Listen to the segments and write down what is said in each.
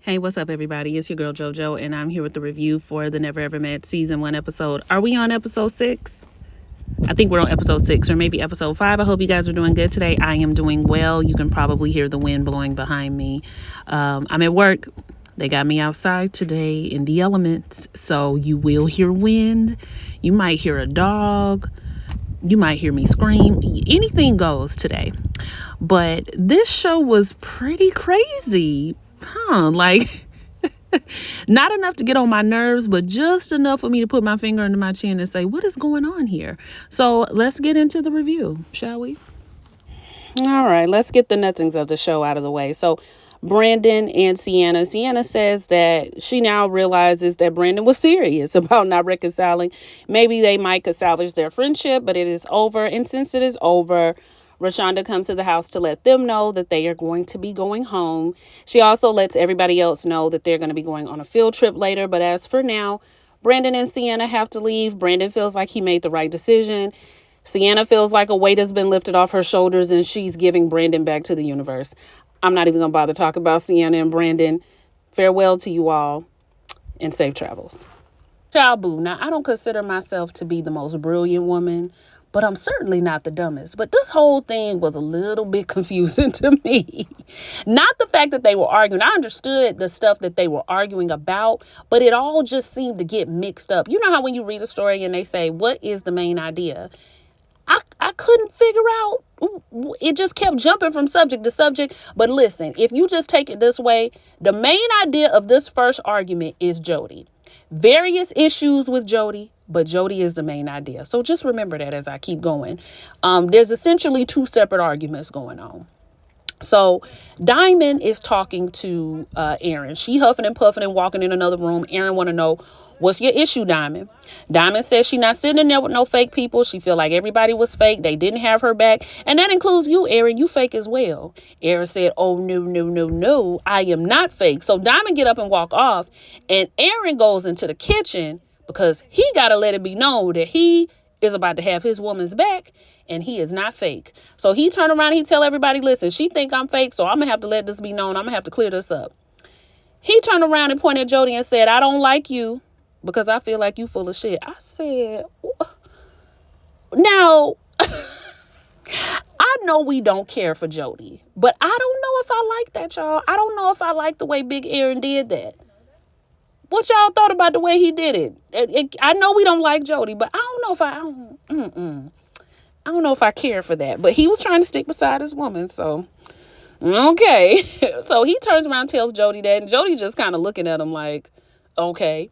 Hey, what's up, everybody? It's your girl JoJo, and I'm here with the review for the Never Ever Met Season 1 episode. Are we on episode 6? I think we're on episode 6 or maybe episode 5. I hope you guys are doing good today. I am doing well. You can probably hear the wind blowing behind me. I'm at work. They got me outside today in the elements, so you will hear wind. You might hear a dog. You might hear me scream. Anything goes today. But this show was pretty crazy. Like, not enough to get on my nerves, but just enough for me to put my finger under my chin and say, what is going on here? So let's get into the review, shall we? All right, let's get the nutsings of the show out of the way. So Brandon and Sienna. Sienna says that she now realizes that Brandon was serious about not reconciling. Maybe they might could salvage their friendship, but it is over. And since it is over, Rashonda comes to the house to let them know that they are going to be going home. She also lets everybody else know that they're going to be going on a field trip later. But as for now, Brandon and Sienna have to leave. Brandon feels like he made the right decision. Sienna feels like a weight has been lifted off her shoulders and she's giving Brandon back to the universe. I'm not even going to bother talking about Sienna and Brandon. Farewell to you all and safe travels. Child boo. Now, I don't consider myself to be the most brilliant woman, but I'm certainly not the dumbest. But this whole thing was a little bit confusing to me. Not the fact that they were arguing. I understood the stuff that they were arguing about, but it all just seemed to get mixed up. You know how when you read a story and they say, what is the main idea? I couldn't figure out. It just kept jumping from subject to subject. But listen, if you just take it this way, the main idea of this first argument is Jodie. Various issues with Jodie, but Jodie is the main idea. So just remember that as I keep going. There's essentially two separate arguments going on. So Diamond is talking to Aaron. She huffing and puffing and walking in another room. Aaron want to know, what's your issue, Diamond? Diamond says she not sitting in there with no fake people. She feel like everybody was fake. They didn't have her back. And that includes you, Aaron. You fake as well. Aaron said, oh, no. I am not fake. So Diamond get up and walk off. And Aaron goes into the kitchen because he got to let it be known that he is about to have his woman's back. And he is not fake. So he turned around and he tell everybody, listen, she think I'm fake. So I'm going to have to let this be known. I'm going to have to clear this up. He turned around and pointed at Jodie and said, I don't like you because I feel like you full of shit. I said, now, I know we don't care for Jodie, but I don't know if I like that, y'all. I don't know if I like the way Big Aaron did that. What y'all thought about the way he did it? I know we don't like Jodie, but I don't know if I don't know if I care for that. But he was trying to stick beside his woman, so okay. So he turns around and tells Jodie that, and Jodie just kind of looking at him like, okay.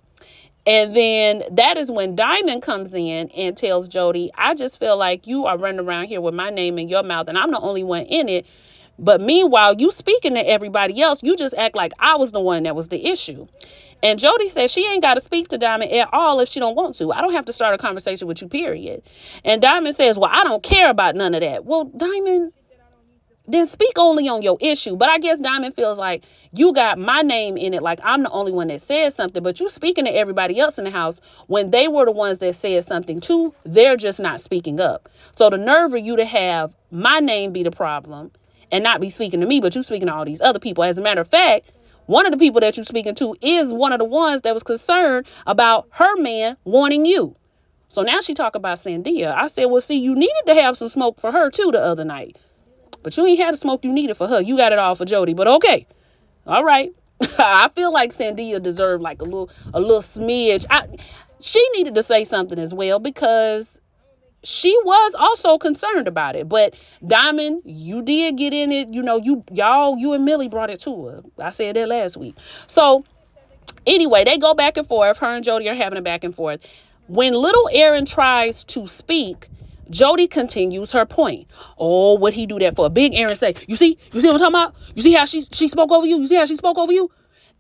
And then that is when Diamond comes in and tells Jodie, I just feel like you are running around here with my name in your mouth and I'm the only one in it. But meanwhile, you speaking to everybody else, you just act like I was the one that was the issue. And Jodie says she ain't got to speak to Diamond at all if she don't want to. I don't have to start a conversation with you, period. And Diamond says, well, I don't care about none of that. Well, Diamond, then speak only on your issue. But I guess Diamond feels like you got my name in it, like I'm the only one that said something, but you speaking to everybody else in the house when they were the ones that said something too. They're just not speaking up. So the nerve of you to have my name be the problem and not be speaking to me, but you speaking to all these other people. As a matter of fact, one of the people that you're speaking to is one of the ones that was concerned about her man wanting you. So now she talk about Sandia. I said, well, see, you needed to have some smoke for her too the other night. But you ain't had the smoke you needed for her. You got it all for Jodie. But okay. All right. I feel like Sandia deserved like a little smidge. She needed to say something as well because she was also concerned about it. But Diamond, you did get in it. You know, you and Millie brought it to her. I said that last week. So anyway, they go back and forth. Her and Jodie are having a back and forth. When little Aaron tries to speak, Jodie continues her point. Oh, what'd he do that for? Big Aaron say, you see what I'm talking about? You see how she spoke over you? You see how she spoke over you?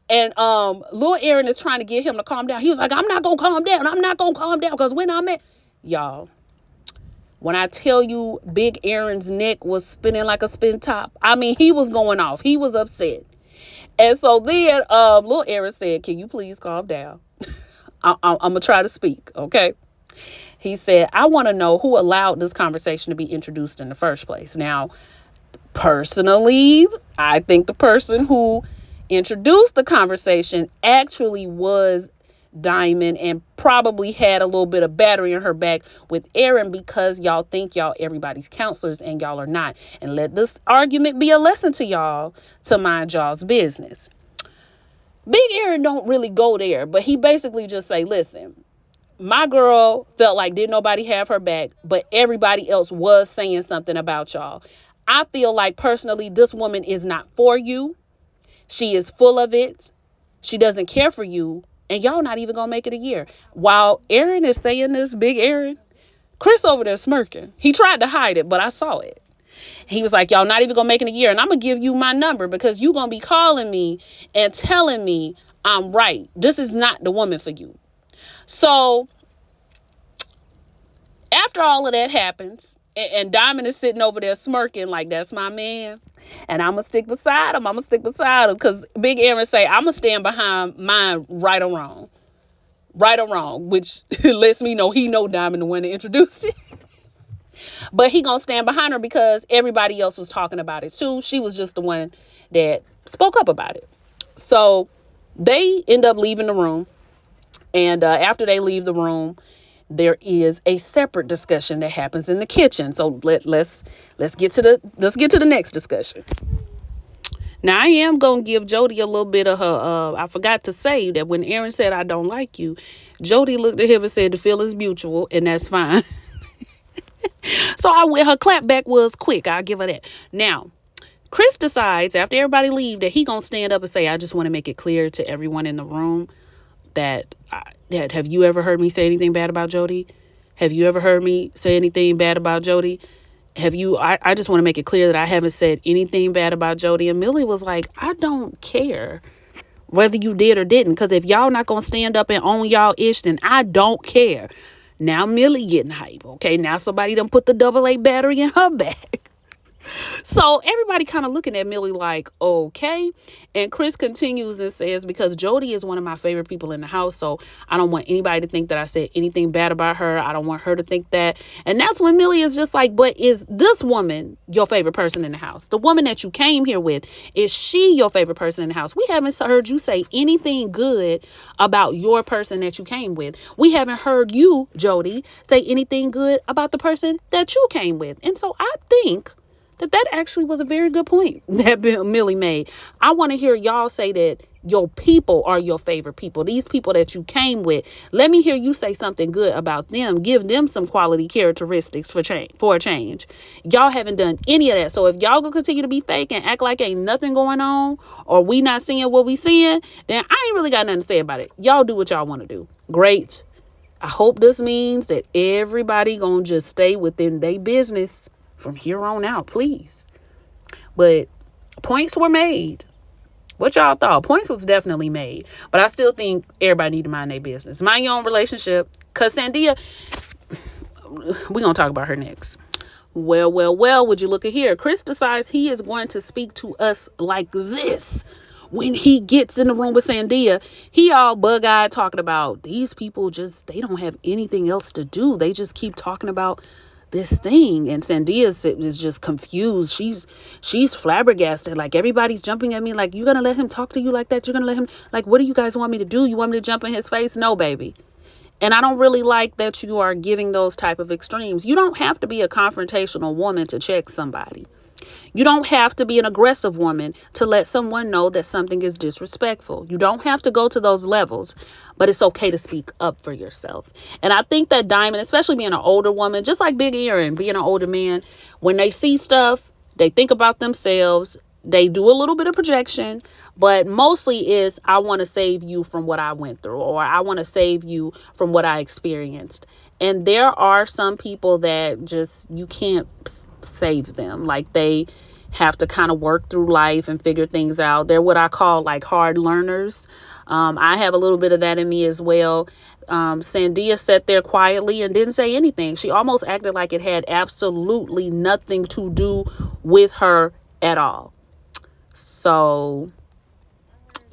And little Aaron is trying to get him to calm down. He was like, I'm not going to calm down. I'm not going to calm down because when I'm at... Y'all, when I tell you Big Aaron's neck was spinning like a spin top, I mean, he was going off. He was upset. And so then little Aaron said, can you please calm down? I'm going to try to speak, okay? He said, I want to know who allowed this conversation to be introduced in the first place. Now, personally, I think the person who introduced the conversation actually was Diamond, and probably had a little bit of battery in her back with Aaron, because y'all think y'all everybody's counselors and y'all are not. And let this argument be a lesson to y'all to mind y'all's business. Big Aaron don't really go there, but he basically just say, listen, my girl felt like didn't nobody have her back, but everybody else was saying something about y'all. I feel like personally this woman is not for you. She is full of it. She doesn't care for you. And y'all not even going to make it a year. While Aaron is saying this, Big Aaron, Chris over there smirking. He tried to hide it, but I saw it. He was like, y'all not even going to make it a year. And I'm going to give you my number because you going to be calling me and telling me I'm right. This is not the woman for you. So after all of that happens, and Diamond is sitting over there smirking like, that's my man. And I'm going to stick beside him. Because Big Aaron say, I'm going to stand behind mine right or wrong. Right or wrong. Which lets me know he know Diamond the one that introduced it. But he going to stand behind her because everybody else was talking about it too. She was just the one that spoke up about it. So they end up leaving the room. And after they leave the room, there is a separate discussion that happens in the kitchen. So let's get to the next discussion. Now, I am going to give Jodie a little bit of her, I forgot to say that when Aaron said, I don't like you, Jodie looked at him and said, the feeling's mutual, and that's fine. So her clap back was quick. I'll give her that. Now, Chris decides after everybody leave that he going to stand up and say, I just want to make it clear to everyone in the room that have you ever heard me say anything bad about Jodie? Have you ever heard me say anything bad about Jodie? I just want to make it clear that I haven't said anything bad about Jodie. And Millie was like, I don't care whether you did or didn't, because if y'all not going to stand up and own y'all ish, then I don't care. Now Millie getting hype. Okay, now somebody done put the AA battery in her back. So everybody kind of looking at Millie like, okay. And Chris continues and says, because Jodie is one of my favorite people in the house, so I don't want anybody to think that I said anything bad about her. I don't want her to think that. And that's when Millie is just like, but is this woman your favorite person in the house? The woman that you came here with, is she your favorite person in the house? We haven't heard you say anything good about your person that you came with. We haven't heard you, Jodie, say anything good about the person that you came with. And so I think that actually was a very good point that Millie made. I want to hear y'all say that your people are your favorite people. These people that you came with, let me hear you say something good about them. Give them some quality characteristics for a change. Y'all haven't done any of that. So if y'all gonna continue to be fake and act like ain't nothing going on, or we not seeing what we seeing, then I ain't really got nothing to say about it. Y'all do what y'all want to do. Great. I hope this means that everybody gonna just stay within their business from here on out, please. But points were made. What y'all thought? Points was definitely made. But I still think everybody need to mind their business. Mind your own relationship. Because Sandia, we're going to talk about her next. Well, would you look at here? Chris decides he is going to speak to us like this. When he gets in the room with Sandia, he all bug-eyed talking about these people they don't have anything else to do. They just keep talking about this thing. And Sandia is just confused. She's flabbergasted. Like, everybody's jumping at me like, you gonna let him talk to you like that? You're gonna let him, like, what do you guys want me to do? You want me to jump in his face? No, baby. And I don't really like that you are giving those type of extremes. You don't have to be a confrontational woman to check somebody. You don't have to be an aggressive woman to let someone know that something is disrespectful. You don't have to go to those levels, but it's okay to speak up for yourself. And I think that Diamond, especially being an older woman, just like Big Aaron, being an older man, when they see stuff, they think about themselves. They do a little bit of projection, but mostly is, I want to save you from what I went through, or I want to save you from what I experienced. And there are some people that just, you can't save them. Like, they have to kind of work through life and figure things out. They're what I call like hard learners. I have a little bit of that in me as well. Sandia sat there quietly and didn't say anything. She almost acted like it had absolutely nothing to do with her at all. So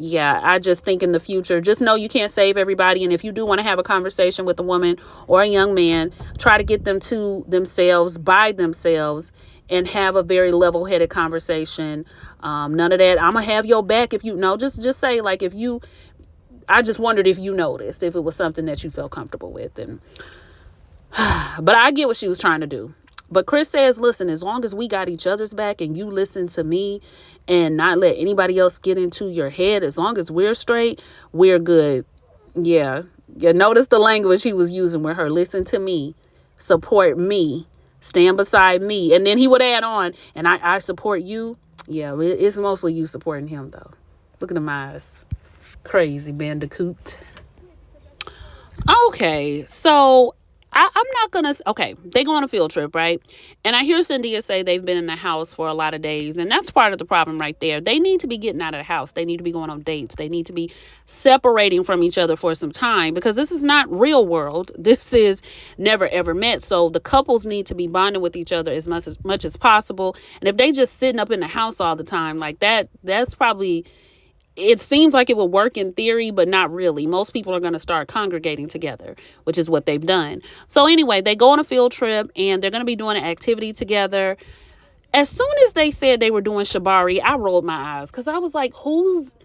yeah, I just think in the future, just know you can't save everybody. And if you do want to have a conversation with a woman or a young man, try to get them to themselves by themselves and have a very level-headed conversation. None of that, I'm gonna have your back if you know. Just say, like, if you, I just wondered if you noticed, if it was something that you felt comfortable with. And but I get what she was trying to do. But Chris says, listen, as long as we got each other's back and you listen to me and not let anybody else get into your head, as long as we're straight, we're good. Yeah. Notice the language he was using with her. Listen to me, support me, stand beside me. And then he would add on, and I support you. Yeah, it's mostly you supporting him, though. Look at them eyes. Crazy bandicoot. Okay, so I'm not gonna. Okay, they go on a field trip, right? And I hear Sandia say they've been in the house for a lot of days, and that's part of the problem right there. They need to be getting out of the house. They need to be going on dates. They need to be separating from each other for some time, because this is not real world. This is never ever met. So the couples need to be bonding with each other as much as possible. And if they just sitting up in the house all the time like that, that's probably. It seems like it will work in theory, but not really. Most people are going to start congregating together, which is what they've done. So anyway, they go on a field trip and they're going to be doing an activity together. As soon as they said they were doing shibari, I rolled my eyes because I was like, who's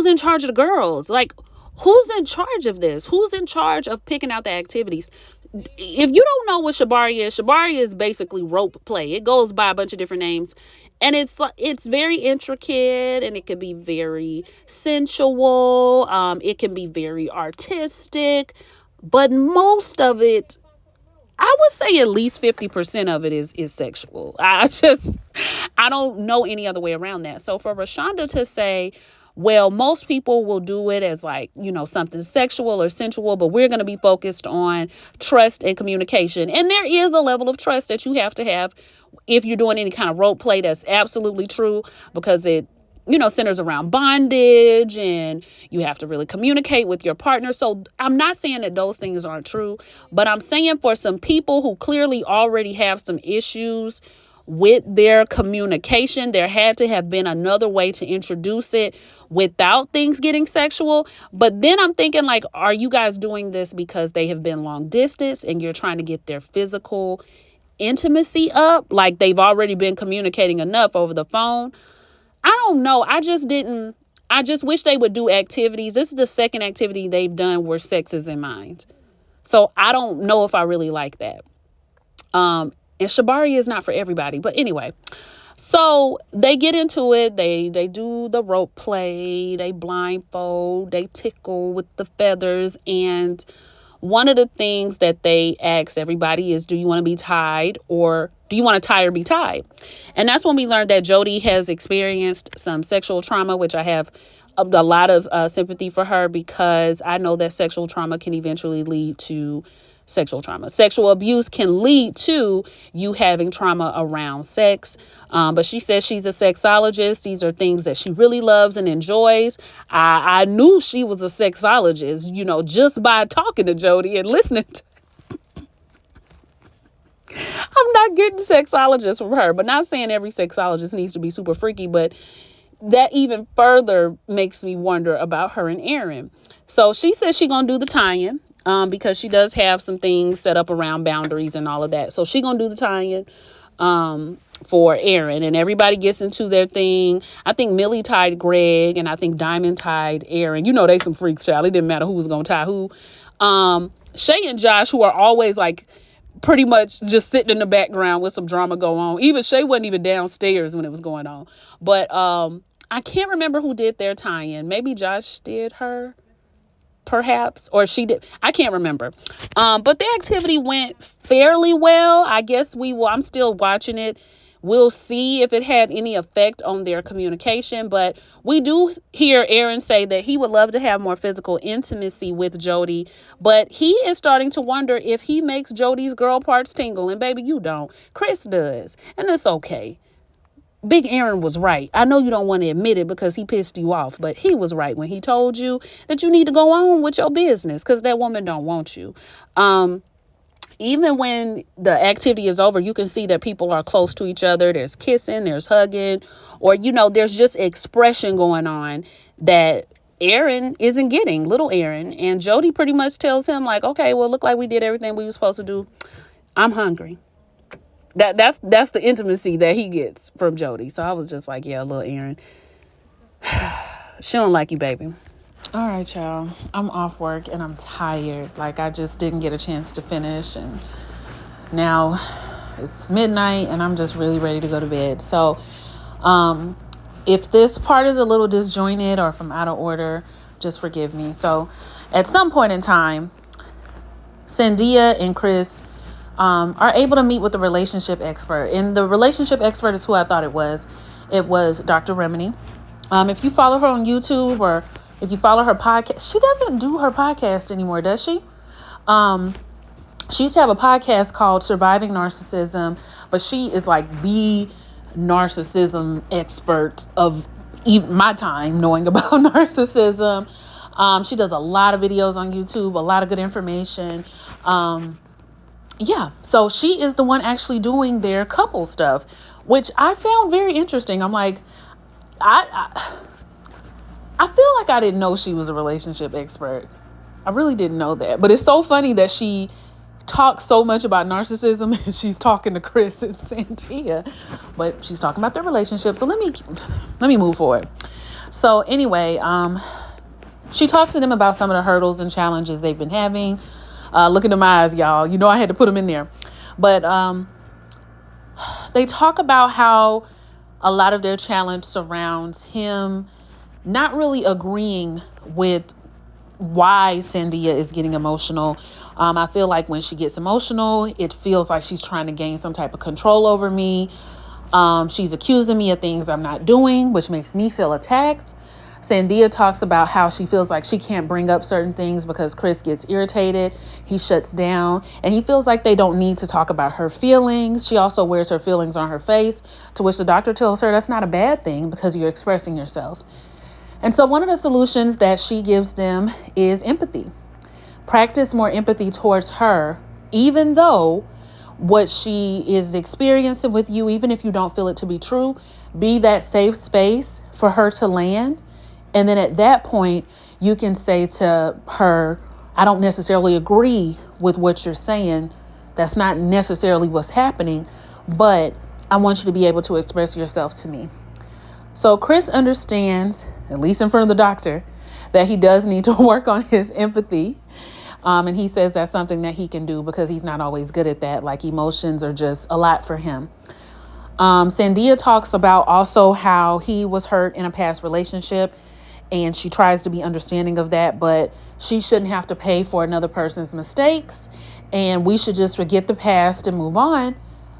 in charge of the girls? Like, who's in charge of this? Who's in charge of picking out the activities? If you don't know what shibari is basically rope play. It goes by a bunch of different names. And it's very intricate, and it can be very sensual. It can be very artistic, but most of it, I would say at least 50% of it is sexual. I don't know any other way around that. So for Rashonda to say, well, most people will do it as like, something sexual or sensual, but we're going to be focused on trust and communication. And there is a level of trust that you have to have if you're doing any kind of role play. That's absolutely true, because it, centers around bondage and you have to really communicate with your partner. So I'm not saying that those things aren't true, but I'm saying for some people who clearly already have some issues with their communication, there had to have been another way to introduce it without things getting sexual. But then I'm thinking, like, are you guys doing this because they have been long distance and you're trying to get their physical intimacy up? Like, they've already been communicating enough over the phone? I don't know. I just wish they would do activities. This is the second activity they've done where sex is in mind. So I don't know if I really like that. And shibari is not for everybody. But anyway, so they get into it. They do the rope play. They blindfold. They tickle with the feathers. And one of the things that they ask everybody is, do you want to be tied, or do you want to tie or be tied? And that's when we learned that Jodie has experienced some sexual trauma, which I have a lot of sympathy for her, because I know that sexual trauma can eventually lead to sexual trauma. Sexual abuse can lead to you having trauma around sex. But she says she's a sexologist. These are things that she really loves and enjoys. I knew she was a sexologist, just by talking to Jodie and listening to. I'm not getting sexologist from her, but not saying every sexologist needs to be super freaky, but that even further makes me wonder about her and Aaron. So she says she's going to do the tie-in. Because she does have some things set up around boundaries and all of that. So she gonna do the tie-in for Aaron, and everybody gets into their thing. I think Millie tied Greg, and I think Diamond tied Aaron. They some freaks, child. It didn't matter who was gonna tie who. Shay and Josh, who are always like pretty much just sitting in the background with some drama going on. Even Shay wasn't even downstairs when it was going on. But I can't remember who did their tie-in. Maybe Josh did her. Perhaps, or she did. I can't remember. But the activity went fairly well. I guess I'm still watching it. We'll see if it had any effect on their communication. But we do hear Aaron say that he would love to have more physical intimacy with Jodie. But he is starting to wonder if he makes Jodie's girl parts tingle. And baby, you don't. Chris does. And it's okay. Big Aaron was right. I know you don't want to admit it because he pissed you off, but he was right when he told you that you need to go on with your business because that woman don't want you. Even when the activity is over, you can see that people are close to each other. There's kissing, there's hugging, or, there's just expression going on that Aaron isn't getting, little Aaron. And Jodie pretty much tells him like, okay, well, look like we did everything we were supposed to do. I'm hungry. That's the intimacy that he gets from Jodie. So I was just like, yeah, little Aaron, she don't like you, baby. All right, y'all. I'm off work and I'm tired. Like, I just didn't get a chance to finish. And now it's midnight and I'm just really ready to go to bed. So, if this part is a little disjointed or from out of order, just forgive me. So, at some point in time, Sandia and Chris are able to meet with the relationship expert. And the relationship expert is who I thought it was. It was Dr. Remini. If you follow her on YouTube or if you follow her podcast, she doesn't do her podcast anymore, does she? She used to have a podcast called Surviving Narcissism, but she is like the narcissism expert of my time knowing about narcissism. She does a lot of videos on YouTube, a lot of good information. So she is the one actually doing their couple stuff, which I found very interesting. I'm like, I feel like I didn't know she was a relationship expert. I really didn't know that. But it's so funny that she talks so much about narcissism and she's talking to Chris and Sandia, but she's talking about their relationship. So let me move forward. So anyway, she talks to them about some of the hurdles and challenges they've been having. Look into my eyes, y'all. You know I had to put them in there. But they talk about how a lot of their challenge surrounds him not really agreeing with why Sandia is getting emotional. I feel like when she gets emotional, it feels like she's trying to gain some type of control over me. She's accusing me of things I'm not doing, which makes me feel attacked. Sandia talks about how she feels like she can't bring up certain things because Chris gets irritated. He shuts down and he feels like they don't need to talk about her feelings. She also wears her feelings on her face, to which the doctor tells her that's not a bad thing because you're expressing yourself. And so one of the solutions that she gives them is empathy. Practice more empathy towards her, even though what she is experiencing with you, even if you don't feel it to be true, be that safe space for her to land. And then at that point, you can say to her, I don't necessarily agree with what you're saying. That's not necessarily what's happening, but I want you to be able to express yourself to me. So Chris understands, at least in front of the doctor, that he does need to work on his empathy. And he says that's something that he can do because he's not always good at that. Like, emotions are just a lot for him. Sandia talks about also how he was hurt in a past relationship, and she tries to be understanding of that, but she shouldn't have to pay for another person's mistakes, and we should just forget the past and move on.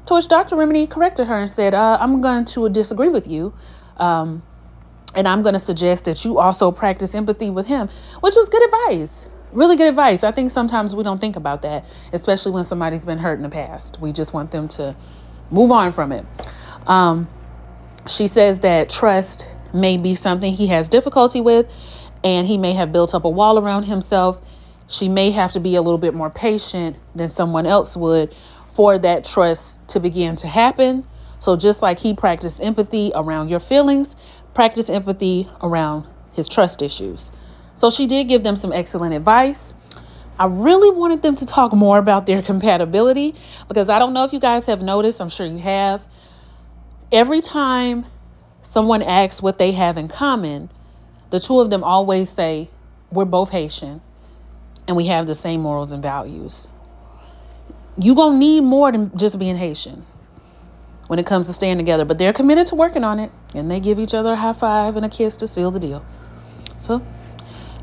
To which Dr. Remini corrected her and said, I'm going to disagree with you. And I'm going to suggest that you also practice empathy with him, which was good advice. Really good advice. I think sometimes we don't think about that, especially when somebody's been hurt in the past. We just want them to move on from it. She says that trust may be something he has difficulty with, and he may have built up a wall around himself. She may have to be a little bit more patient than someone else would for that trust to begin to happen. So just like he practiced empathy around your feelings, practice empathy around his trust issues. So she did give them some excellent advice. I really wanted them to talk more about their compatibility because I don't know if you guys have noticed, I'm sure you have. Every time someone asks what they have in common, the two of them always say, we're both Haitian and we have the same morals and values. You're going to need more than just being Haitian when it comes to staying together, but they're committed to working on it, and they give each other a high five and a kiss to seal the deal. So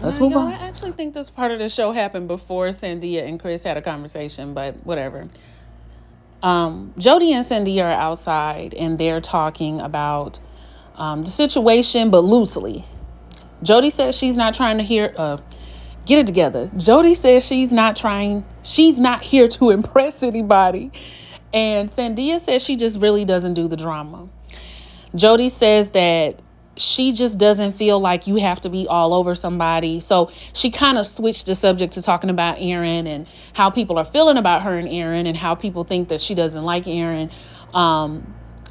let's move on. I actually think this part of the show happened before Sandia and Chris had a conversation, but whatever. Jodie and Sandia are outside and they're talking about the situation, but loosely. Jodie says she's not trying to get it together. Jodie says she's not here to impress anybody. And Sandia says she just really doesn't do the drama. Jodie says that she just doesn't feel like you have to be all over somebody. So she kind of switched the subject to talking about Aaron and how people are feeling about her and Aaron and how people think that she doesn't like Aaron.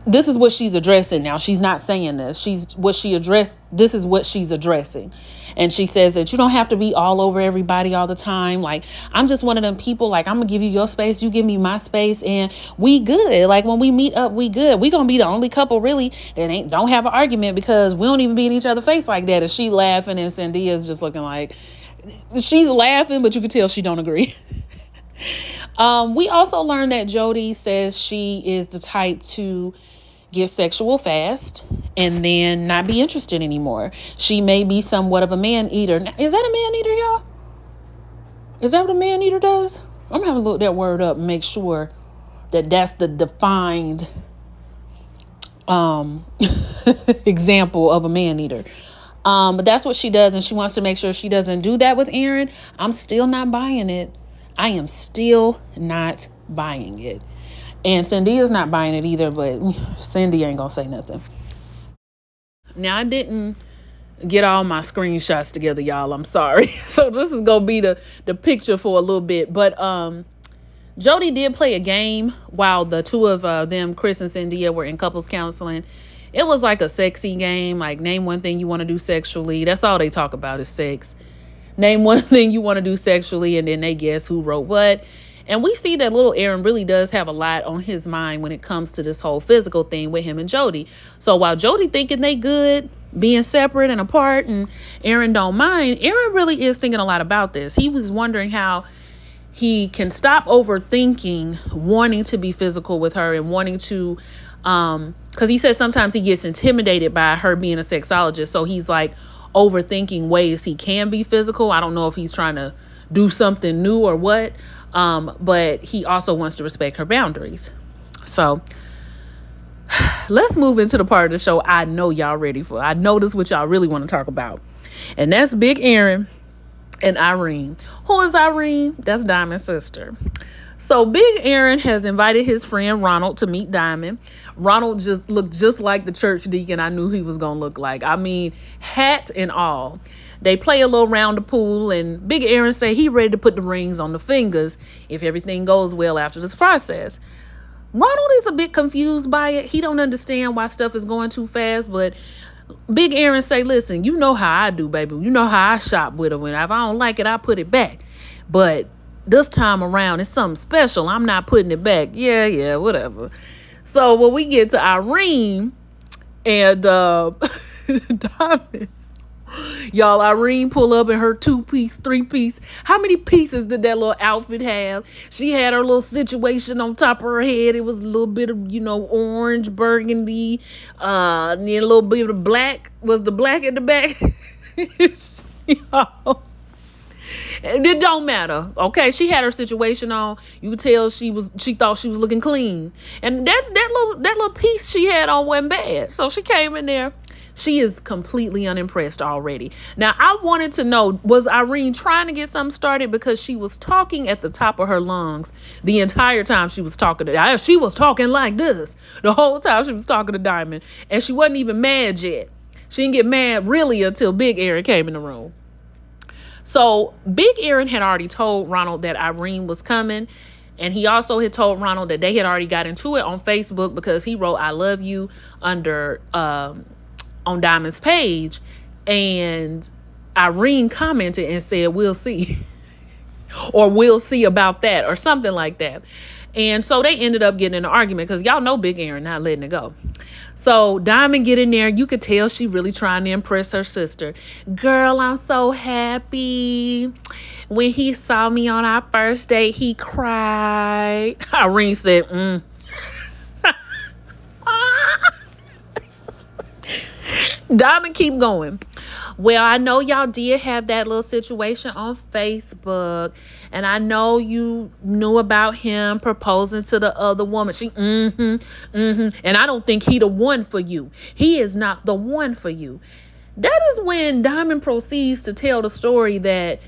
this is what she's addressing now. She's not saying this. This is what she's addressing. And she says that you don't have to be all over everybody all the time. Like, I'm just one of them people, like, I'm gonna give you your space, you give me my space, and we good. Like, when we meet up, we good. We gonna be the only couple really that don't have an argument, because we don't even be in each other's face like that. And she laughing, and Sandia's just looking like, she's laughing, but you can tell she don't agree. We also learned that Jodie says she is the type to get sexual fast and then not be interested anymore. She may be somewhat of a man eater. Now, is that a man eater, y'all? Is that what a man eater does? I'm gonna have to look that word up and make sure that that's the defined example of a man eater. But that's what she does, and she wants to make sure she doesn't do that with Aaron. I'm still not buying it. I am still not buying it. And Sandia's not buying it either, but Sandia ain't gonna say nothing. Now, I didn't get all my screenshots together, y'all. I'm sorry. So this is gonna be the picture for a little bit. But Jodie did play a game while the two of them, Chris and Sandia, were in couples counseling. It was like a sexy game, like name one thing you want to do sexually. That's all they talk about is sex. Name one thing you want to do sexually, and then they guess who wrote what. And we see that little Aaron really does have a lot on his mind when it comes to this whole physical thing with him and Jodie. So while Jodie thinking they good, being separate and apart, and Aaron don't mind, Aaron really is thinking a lot about this. He was wondering how he can stop overthinking wanting to be physical with her and wanting to, because he says sometimes he gets intimidated by her being a sexologist. So he's like overthinking ways he can be physical. I don't know if he's trying to do something new or what. But he also wants to respect her boundaries. So let's move into the part of the show I know y'all ready for. I know this is what y'all really want to talk about. And that's Big Aaron and Irene. Who is Irene? That's Diamond's sister. So Big Aaron has invited his friend Ronald to meet Diamond. Ronald just looked just like the church deacon I knew he was going to look like. I mean, hat and all. They play a little round of pool, and Big Aaron say he ready to put the rings on the fingers if everything goes well after this process. Ronald is a bit confused by it. He don't understand why stuff is going too fast, but Big Aaron say, listen, you know how I do, baby. You know how I shop with her. When if I don't like it, I put it back. But this time around, it's something special. I'm not putting it back. Yeah, whatever. So when we get to Irene and Diamond, y'all, Irene pull up in her 2-piece, 3-piece. How many pieces did that little outfit have? She had her little situation on top of her head. It was a little bit of, orange, burgundy, and then a little bit of black. Was the black at the back? Y'all. It don't matter. Okay, she had her situation on. You could tell she thought she was looking clean. And that little piece she had on wasn't bad. So she came in there. She is completely unimpressed already. Now, I wanted to know, was Irene trying to get something started? Because she was talking at the top of her lungs the entire time she was talking to. She was talking like this the whole time she was talking to Diamond. And she wasn't even mad yet. She didn't get mad really until Big Aaron came in the room. So Big Aaron had already told Ronald that Irene was coming. And he also had told Ronald that they had already got into it on Facebook because he wrote, I love you under... on Diamond's page, and Irene commented and said, we'll see. Or we'll see about that, or something like that. And so they ended up getting in an argument because y'all know Big Aaron not letting it go. So Diamond get in there. You could tell she really trying to impress her sister. Girl, I'm so happy. When he saw me on our first date, he cried. Irene said, Diamond keep going. Well, I know y'all did have that little situation on Facebook, and I know you knew about him proposing to the other woman. She, and I don't think he the one for you. He is not the one for you. That is when Diamond proceeds to tell the story that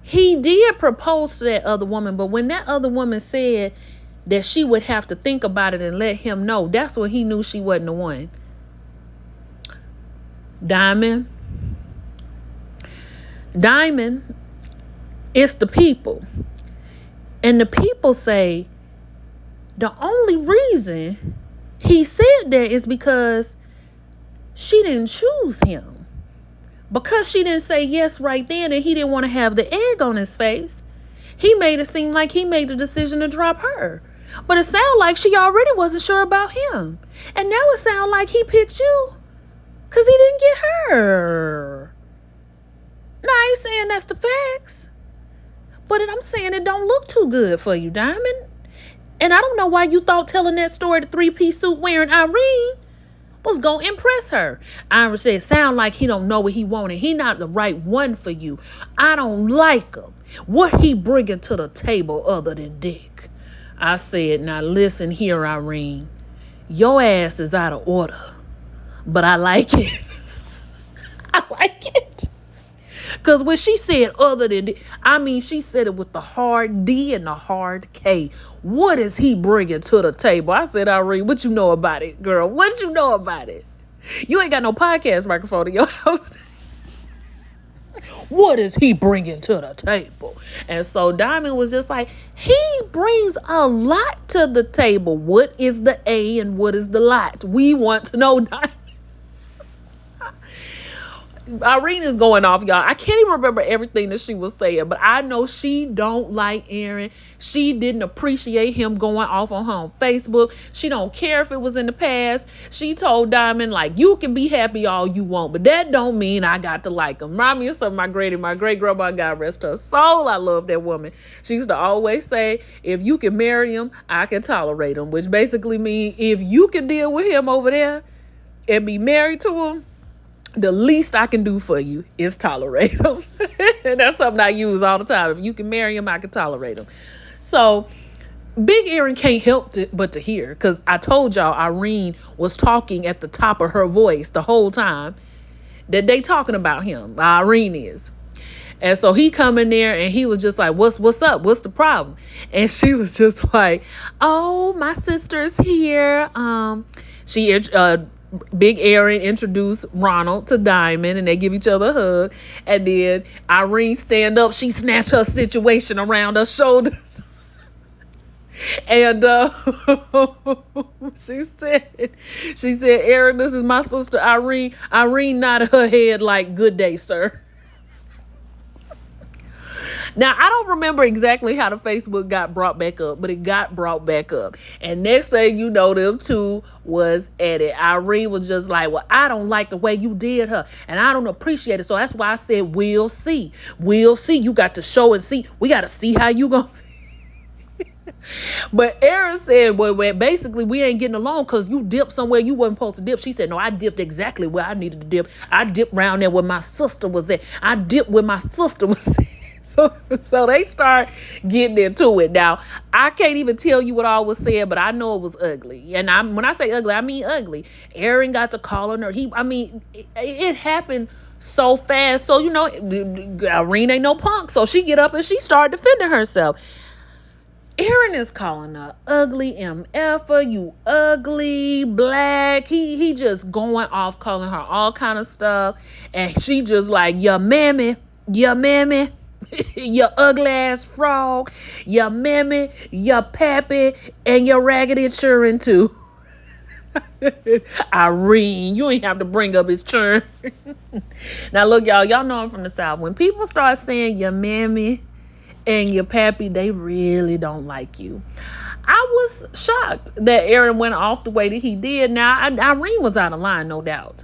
he did propose to that other woman, but when that other woman said that she would have to think about it and let him know, that's when he knew she wasn't the one. Diamond, it's the people. And the people say the only reason he said that is because she didn't choose him. Because she didn't say yes right then and he didn't want to have the egg on his face, he made it seem like he made the decision to drop her. But it sounded like she already wasn't sure about him. And now it sounds like he picked you because he didn't get her. Now, I ain't saying that's the facts. But I'm saying it don't look too good for you, Diamond. And I don't know why you thought telling that story to three-piece suit wearing Irene was going to impress her. Irene said, sound like he don't know what he wanted. He not the right one for you. I don't like him. What he bringing to the table other than dick? I said, now listen here, Irene. Your ass is out of order. But I like it. I like it. Because when she said other than dick, I mean, she said it with the hard D and the hard K. What is he bringing to the table? I said, Irene, what you know about it, girl? What you know about it? You ain't got no podcast microphone in your house. What is he bringing to the table? And so Diamond was just like, he brings a lot to the table. What is the A and what is the lot? We want to know, Diamond. Irene is going off, y'all. I can't even remember everything that she was saying, but I know she don't like Aaron. She didn't appreciate him going off on her on Facebook. She don't care if it was in the past. She told Diamond, like, you can be happy all you want, but that don't mean I got to like him. Remind me of something my great grandma, God rest her soul. I love that woman. She used to always say, if you can marry him, I can tolerate him, which basically means if you can deal with him over there and be married to him, the least I can do for you is tolerate him. And that's something I use all the time. If you can marry him, I can tolerate him. So Big Aaron can't help but to hear, because I told y'all Irene was talking at the top of her voice the whole time that they talking about him. Irene is. And so he come in there and he was just like, what's up? What's the problem? And she was just like, oh, my sister's here. Big Aaron introduced Ronald to Diamond and they give each other a hug. And then Irene stand up. She snatched her situation around her shoulders. And she said, Aaron, this is my sister Irene. Irene nodded her head like, good day, sir. Now, I don't remember exactly how the Facebook got brought back up, but it got brought back up. And next thing you know, them two was at it. Irene was just like, well, I don't like the way you did her, and I don't appreciate it. So that's why I said, we'll see. We'll see. You got to show and see. We got to see how you going to. But Aaron said, well, basically, we ain't getting along because you dipped somewhere you wasn't supposed to dip. She said, no, I dipped exactly where I needed to dip. I dipped around there where my sister was at. I dipped where my sister was at. So they start getting into it. Now, I can't even tell you what all was said, but I know it was ugly. And when I say ugly, I mean ugly. Aaron got to calling her. It happened so fast. So, Irene ain't no punk. So she get up and she started defending herself. Aaron is calling her ugly MFer, you ugly, black. He just going off calling her all kind of stuff. And she just like, your mammy. Your ugly ass frog, your mammy, your pappy, and your raggedy children too. Irene, you ain't have to bring up his churn. Now look, y'all know I'm from the South. When people start saying your mammy and your pappy, they really don't like you. I was shocked that Aaron went off the way that he did. Now, Irene was out of line, no doubt.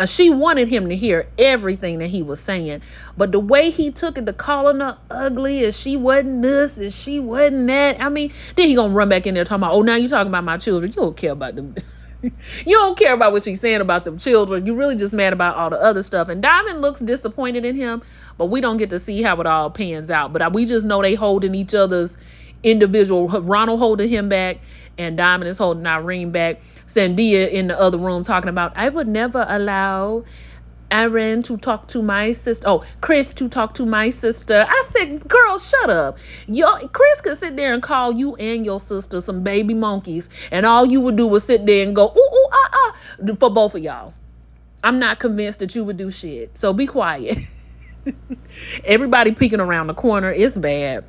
She wanted him to hear everything that he was saying. But the way he took it to calling her ugly, and she wasn't this, and she wasn't that. I mean, then he gonna run back in there talking about, oh, now you talking about my children. You don't care about them. You don't care about what she's saying about them children. You really just mad about all the other stuff. And Diamond looks disappointed in him, but we don't get to see how it all pans out. But we just know they holding each other's individual. Ronald holding him back, and Diamond is holding Irene back. Sandia in the other room talking about, I would never allow Aaron to talk to my sister. Oh, Chris to talk to my sister. I said, girl, shut up. Chris could sit there and call you and your sister some baby monkeys, and all you would do was sit there and go, ooh, for both of y'all. I'm not convinced that you would do shit. So be quiet. Everybody peeking around the corner. It's bad.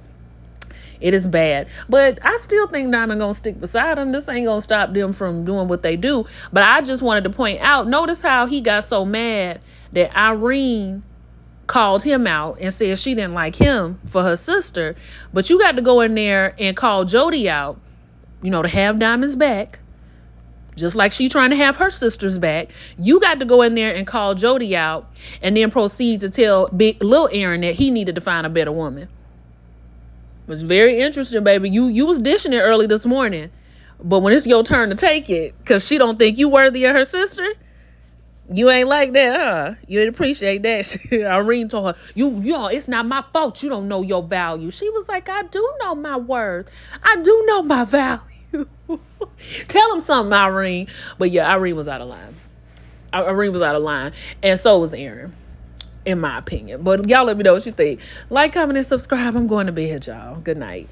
It is bad. But I still think Diamond gonna stick beside him. This ain't gonna stop them from doing what they do. But I just wanted to point out, notice how he got so mad that Irene called him out and said she didn't like him for her sister. But you got to go in there and call Jodie out, to have Diamond's back. Just like she trying to have her sister's back. You got to go in there and call Jodie out and then proceed to tell little Aaron that he needed to find a better woman. It's very interesting, baby. You was dishing it early this morning. But when it's your turn to take it, because she don't think you worthy of her sister, you ain't like that, huh? You ain't appreciate that. Irene told her, y'all, it's not my fault you don't know your value. She was like, I do know my worth. I do know my value. Tell him something, Irene. But yeah, Irene was out of line. Irene was out of line. And so was Aaron, in my opinion. But y'all let me know what you think. Like, comment, and subscribe. I'm going to bed, y'all. Good night.